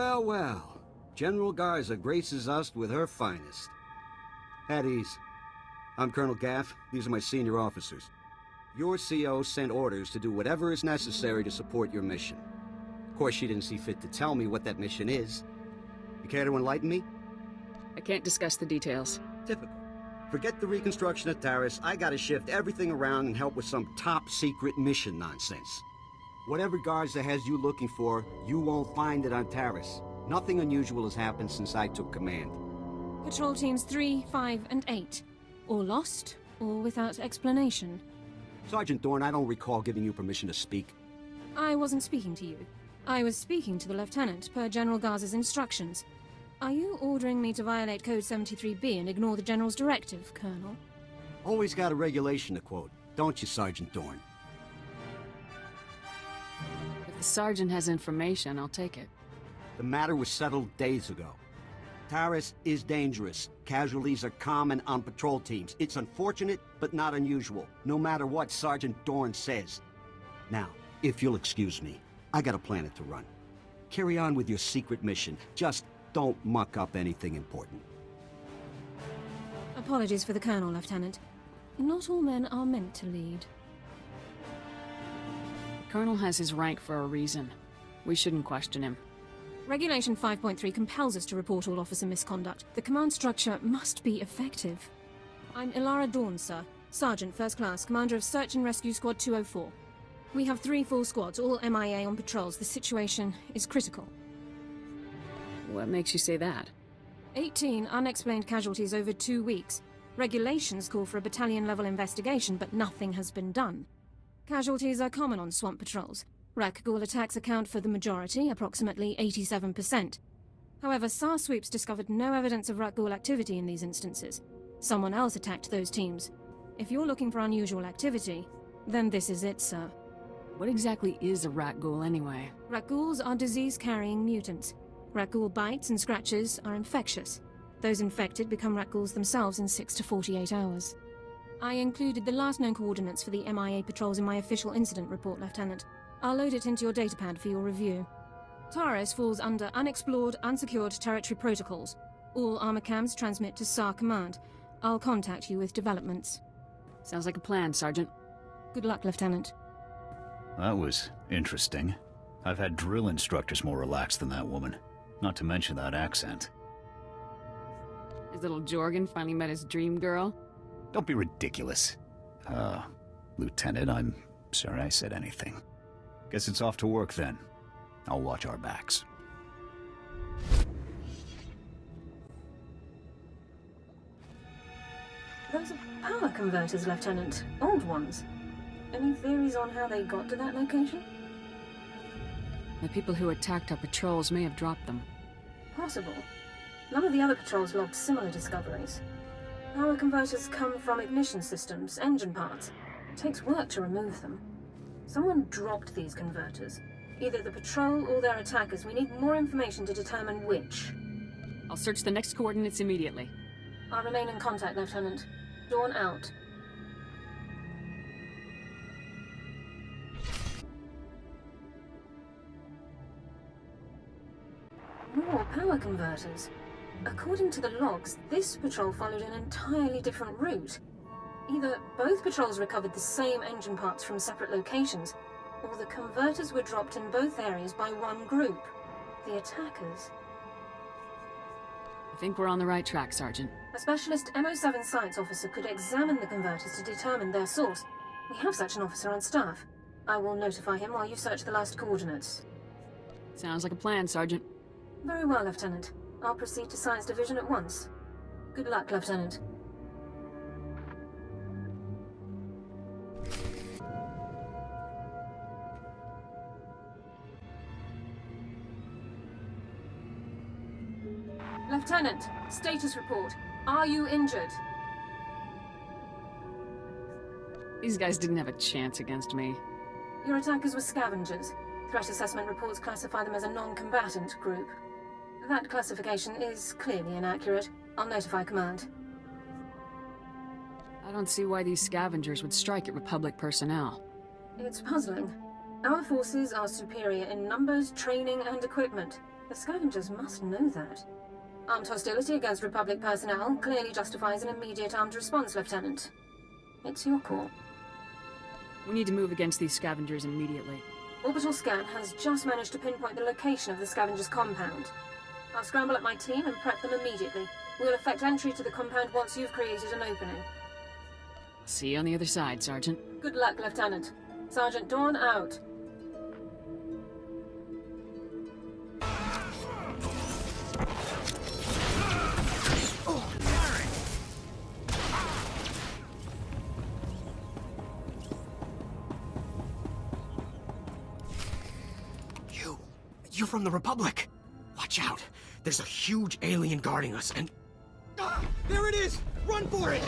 Well, well. General Garza graces us with her finest. At ease. I'm Colonel Gaff. These are my senior officers. Your CO sent orders to do whatever is necessary to support your mission. Of course, she didn't see fit to tell me what that mission is. You care to enlighten me? I can't discuss the details. Typical. Forget the reconstruction of Taris. I gotta shift everything around and help with some top-secret mission nonsense. Whatever Garza has you looking for, you won't find it on Taris. Nothing unusual has happened since I took command. Patrol teams 3, 5, and 8. All lost, or without explanation. Sergeant Dorn, I don't recall giving you permission to speak. I wasn't speaking to you. I was speaking to the Lieutenant, per General Garza's instructions. Are you ordering me to violate Code 73B and ignore the General's directive, Colonel? Always got a regulation to quote, don't you, Sergeant Dorn? If the Sergeant has information, I'll take it. The matter was settled days ago. Taris is dangerous. Casualties are common on patrol teams. It's unfortunate, but not unusual, no matter what Sergeant Dorn says. Now, if you'll excuse me, I got a planet to run. Carry on with your secret mission. Just don't muck up anything important. Apologies for the Colonel, Lieutenant. Not all men are meant to lead. The Colonel has his rank for a reason. We shouldn't question him. Regulation 5.3 compels us to report all officer misconduct. The command structure must be effective. I'm Ilara Dawn, sir. Sergeant, First Class, Commander of Search and Rescue Squad 204. We have 3 full squads, all MIA on patrols. The situation is critical. What makes you say that? 18 unexplained casualties over 2 weeks. Regulations call for a battalion-level investigation, but nothing has been done. Casualties are common on swamp patrols. Rakghoul attacks account for the majority, approximately 87%. However, SAR sweeps discovered no evidence of Rakghoul activity in these instances. Someone else attacked those teams. If you're looking for unusual activity, then this is it, sir. What exactly is a Rakghoul anyway? Rakghouls are disease-carrying mutants. Rakghoul bites and scratches are infectious. Those infected become Rakghouls themselves in 6 to 48 hours. I included the last known coordinates for the MIA patrols in my official incident report, Lieutenant. I'll load it into your datapad for your review. Taris falls under Unexplored, Unsecured Territory Protocols. All armor cams transmit to SAR Command. I'll contact you with developments. Sounds like a plan, Sergeant. Good luck, Lieutenant. That was interesting. I've had drill instructors more relaxed than that woman. Not to mention that accent. His little Jorgen finally met his dream girl? Don't be ridiculous. Lieutenant, I'm sorry I said anything. Guess it's off to work then. I'll watch our backs. Those are power converters, Lieutenant. Old ones. Any theories on how they got to that location? The people who attacked our patrols may have dropped them. Possible. None of the other patrols logged similar discoveries. Power converters come from ignition systems, engine parts. It takes work to remove them. Someone dropped these converters. Either the patrol or their attackers. We need more information to determine which. I'll search the next coordinates immediately. I'll remain in contact, Lieutenant. Dawn out. More power converters. According to the logs, this patrol followed an entirely different route. Either both patrols recovered the same engine parts from separate locations, or the converters were dropped in both areas by one group. The attackers. I think we're on the right track, Sergeant. A specialist MO7 science officer could examine the converters to determine their source. We have such an officer on staff. I will notify him while you search the last coordinates. Sounds like a plan, Sergeant. Very well, Lieutenant. I'll proceed to Science Division at once. Good luck, Lieutenant. Lieutenant, status report. Are you injured? These guys didn't have a chance against me. Your attackers were scavengers. Threat assessment reports classify them as a non-combatant group. That classification is clearly inaccurate. I'll notify Command. I don't see why these scavengers would strike at Republic personnel. It's puzzling. Our forces are superior in numbers, training, and equipment. The scavengers must know that. Armed hostility against Republic personnel clearly justifies an immediate armed response, Lieutenant. It's your call. We need to move against these scavengers immediately. Orbital scan has just managed to pinpoint the location of the scavengers' compound. I'll scramble up my team and prep them immediately. We'll effect entry to the compound once you've created an opening. See you on the other side, Sergeant. Good luck, Lieutenant. Sergeant Dawn out. You're from the Republic. Watch out. There's a huge alien guarding us, and... Ah, there it is! Run for it!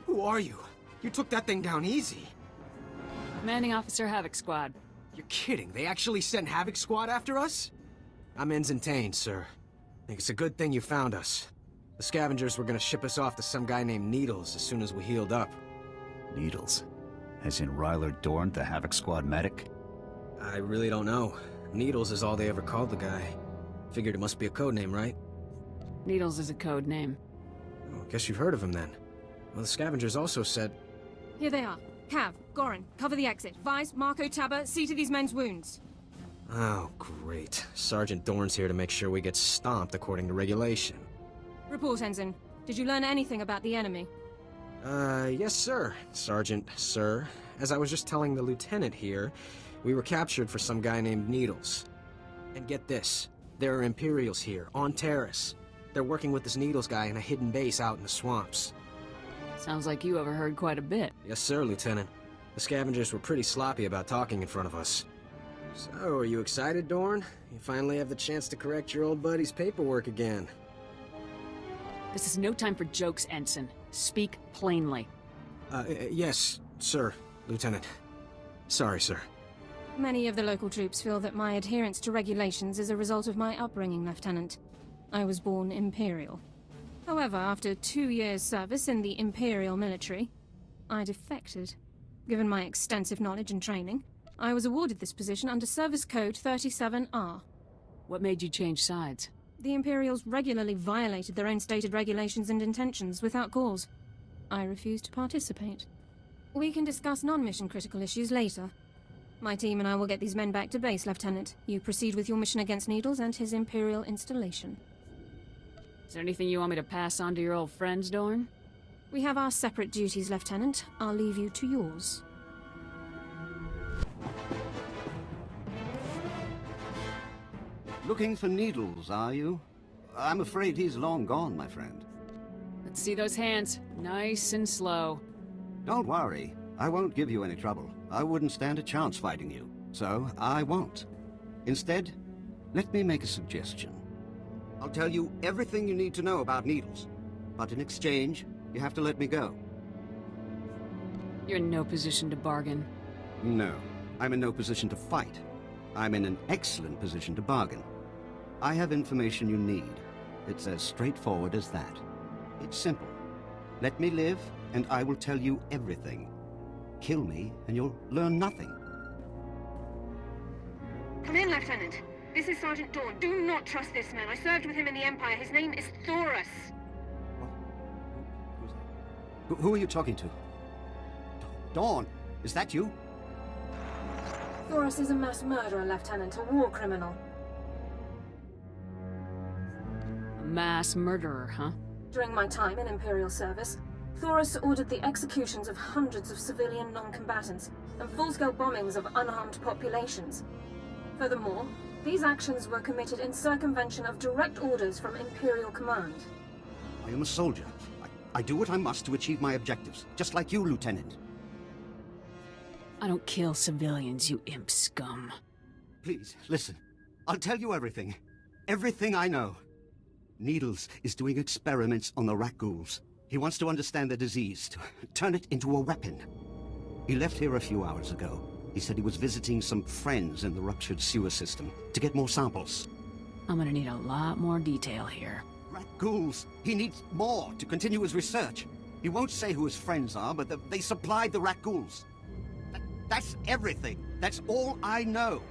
Who are you? You took that thing down easy. Commanding Officer Havoc Squad. You're kidding. They actually sent Havoc Squad after us? I'm Ensign Tane, sir. I think it's a good thing you found us. The scavengers were gonna ship us off to some guy named Needles as soon as we healed up. Needles? As in Ryler Dorn, the Havoc Squad medic? I really don't know. Needles is all they ever called the guy. Figured it must be a code name, right? Needles is a code name. Oh, guess you've heard of him then. Well, the scavengers also said... Here they are. Cav, Gorin, cover the exit. Vice, Marco, Tabba, see to these men's wounds. Oh, great. Sergeant Dorn's here to make sure we get stomped according to regulation. Report, Ensign. Did you learn anything about the enemy? Yes, sir. Sergeant, sir. As I was just telling the lieutenant here, we were captured for some guy named Needles. And get this, there are Imperials here, on Terrace. They're working with this Needles guy in a hidden base out in the swamps. Sounds like you overheard quite a bit. Yes, sir, Lieutenant. The scavengers were pretty sloppy about talking in front of us. So, are you excited, Dorn? You finally have the chance to correct your old buddy's paperwork again. This is no time for jokes, Ensign. Speak plainly. Yes, sir, Lieutenant. Sorry, sir. Many of the local troops feel that my adherence to regulations is a result of my upbringing, Lieutenant. I was born Imperial. However, after 2 years' service in the Imperial military, I defected. Given my extensive knowledge and training, I was awarded this position under Service Code 37R. What made you change sides? The Imperials regularly violated their own stated regulations and intentions without cause. I refused to participate. We can discuss non-mission critical issues later. My team and I will get these men back to base, Lieutenant. You proceed with your mission against Needles and his Imperial installation. Is there anything you want me to pass on to your old friends, Dorn? We have our separate duties, Lieutenant. I'll leave you to yours. Looking for Needles, are you? I'm afraid he's long gone, my friend. Let's see those hands. Nice and slow. Don't worry. I won't give you any trouble. I wouldn't stand a chance fighting you. So, I won't. Instead, let me make a suggestion. I'll tell you everything you need to know about Needles. But in exchange, you have to let me go. You're in no position to bargain. No, I'm in no position to fight. I'm in an excellent position to bargain. I have information you need. It's as straightforward as that. It's simple. Let me live, and I will tell you everything. Kill me, and you'll learn nothing. Come in, Lieutenant. This is Sergeant Dawn. Do not trust this man. I served with him in the Empire. His name is Thoros. What? Who's that? Who are you talking to? Dawn, is that you? Thoros is a mass murderer, Lieutenant. A war criminal. A mass murderer, huh? During my time in Imperial service, Thoros ordered the executions of hundreds of civilian non-combatants and full-scale bombings of unarmed populations. Furthermore, these actions were committed in circumvention of direct orders from Imperial command. I am a soldier. I do what I must to achieve my objectives, just like you, Lieutenant. I don't kill civilians, you imp scum. Please, listen. I'll tell you everything. Everything I know. Needles is doing experiments on the rat ghouls. He wants to understand the disease, to turn it into a weapon. He left here a few hours ago. He said he was visiting some friends in the ruptured sewer system to get more samples. I'm gonna need a lot more detail here. Rat ghouls. He needs more to continue his research. He won't say who his friends are, but they supplied the rat ghouls. That's everything. That's all I know.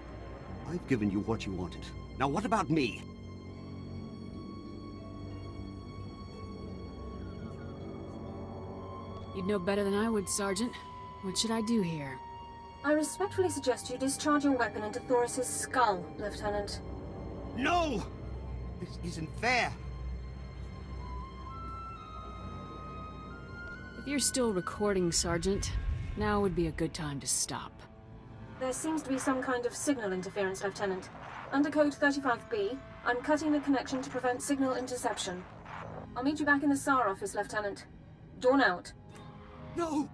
I've given you what you wanted. Now what about me? You'd know better than I would, Sergeant. What should I do here? I respectfully suggest you discharge your weapon into Thoris's skull, Lieutenant. No! This isn't fair. If you're still recording, Sergeant, now would be a good time to stop. There seems to be some kind of signal interference, Lieutenant. Under Code 35B, I'm cutting the connection to prevent signal interception. I'll meet you back in the SAR office, Lieutenant. Dawn out. No!